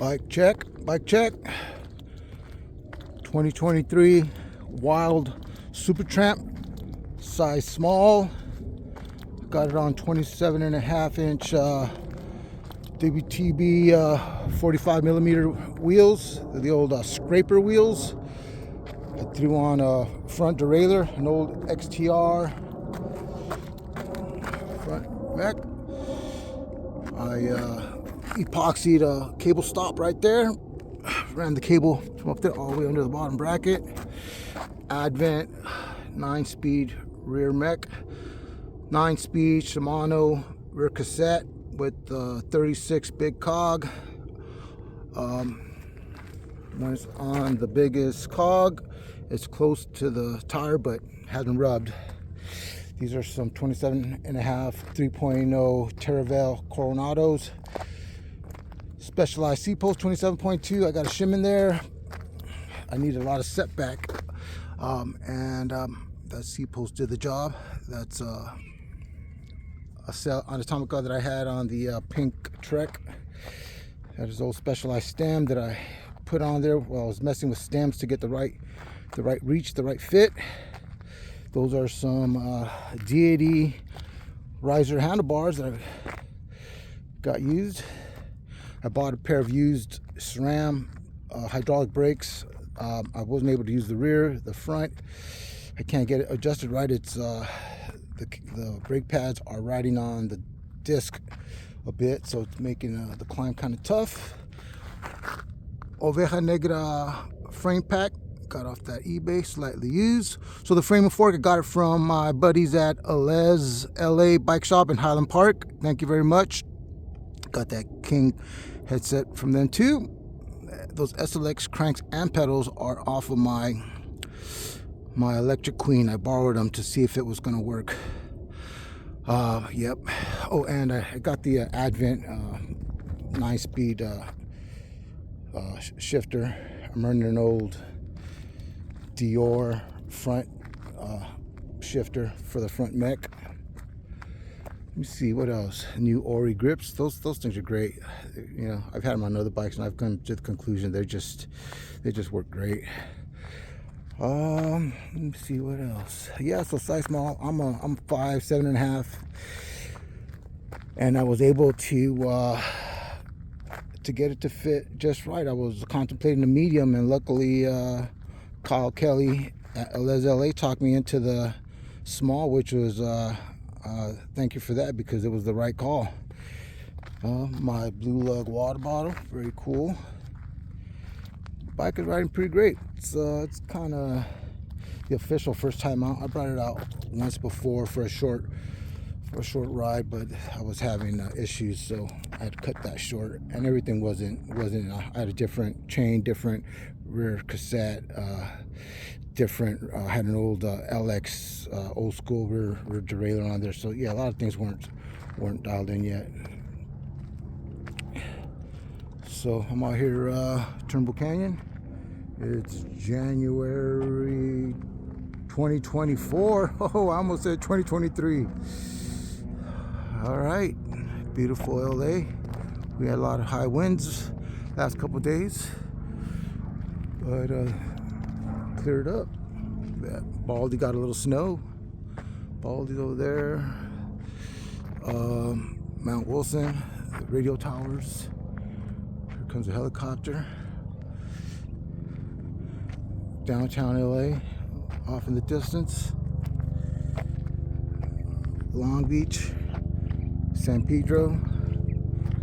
Bike check. 2023 Wilde Supertramp, size small. Got it on 27.5-inch WTB 45 millimeter wheels, the old scraper wheels. I threw on a front derailleur, an old XTR front mech. I epoxied a cable stop right there. Ran the cable from up there all the way under the bottom bracket. Advent 9-speed rear mech, 9-speed Shimano rear cassette with 36 big cog. When it's on the biggest cog, it's close to the tire but hasn't rubbed. These are some 27.5 3.0 Terravel Coronados. Specialized seat post 27.2. I got a shim in there. I need a lot of setback, and that seat post did the job. That's a cell on atomic that I had on the pink Trek. That is old Specialized stem that I put on there while I was messing with stems to get the right reach, the right fit. Those are some Deity riser handlebars that I got used. I bought a pair of used SRAM hydraulic brakes. I wasn't able to use the rear, the front. I can't get it adjusted right. It's the brake pads are riding on the disc a bit, so it's making the climb kind of tough. Oveja Negra frame pack, got off that eBay, slightly used. So the frame and fork, I got it from my buddies at Wilde LA Bike Shop in Highland Park. Thank you very much. Got that King headset from them too. Those SLX cranks and pedals are off of my Electric Queen. I borrowed them to see if it was gonna work. Yep. Oh, and I got the Advent 9-speed shifter. I'm running an old Dior front shifter for the front mech. Let me see what else. New Ori grips. Those things are great. You know, I've had them on other bikes, and I've come to the conclusion they just work great. Let me see what else. Yeah, so size small. I'm 5'7.5", and I was able to get it to fit just right. I was contemplating a medium, and luckily Kyle Kelly at Les LA talked me into the small, which was thank you for that, because it was the right call. My blue lug water bottle, very cool. Bike is riding pretty great. It's kind of the official first time out. I brought it out once before for a short ride, but I was having issues, so I had to cut that short. And everything wasn't. I had a different chain, different rear cassette, different. I had an old LX old school rear derailleur on there. So yeah, a lot of things weren't dialed in yet. So I'm out here Turnbull Canyon. It's January 2024. Oh, I almost said 2023. All right, beautiful LA. We had a lot of high winds last couple days, but cleared up. Baldy got a little snow. Baldy's over there. Mount Wilson, the radio towers. Here comes a helicopter. Downtown LA, off in the distance. Long Beach, San Pedro.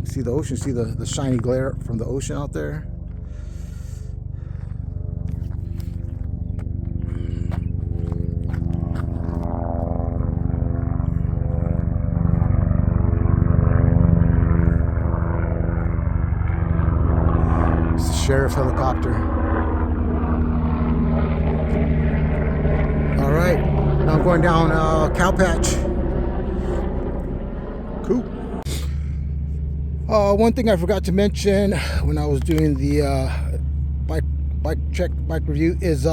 See the ocean, see the shiny glare from the ocean out there. It's the sheriff helicopter. All right, now I'm going down Cowpatch. Cool. One thing I forgot to mention when I was doing the bike review is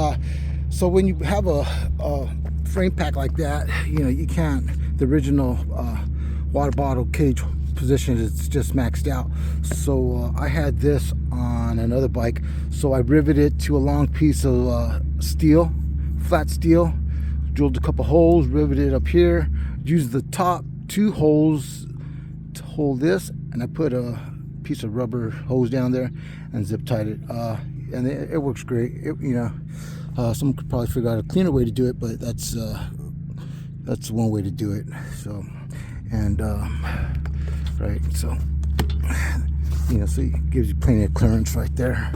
so when you have a frame pack like that, you know, you can't, the original water bottle cage position, it's just maxed out. So I had this on another bike, so I riveted it to a long piece of steel, flat steel, drilled a couple holes, riveted it up here, used the top 2 holes to hold this, and I put a piece of rubber hose down there and zip tied it, and it works great. Someone could probably figure out a cleaner way to do it, but that's one way to do it. So, and right, so so it gives you plenty of clearance right there.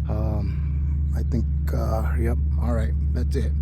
I think yep, all right, that's it.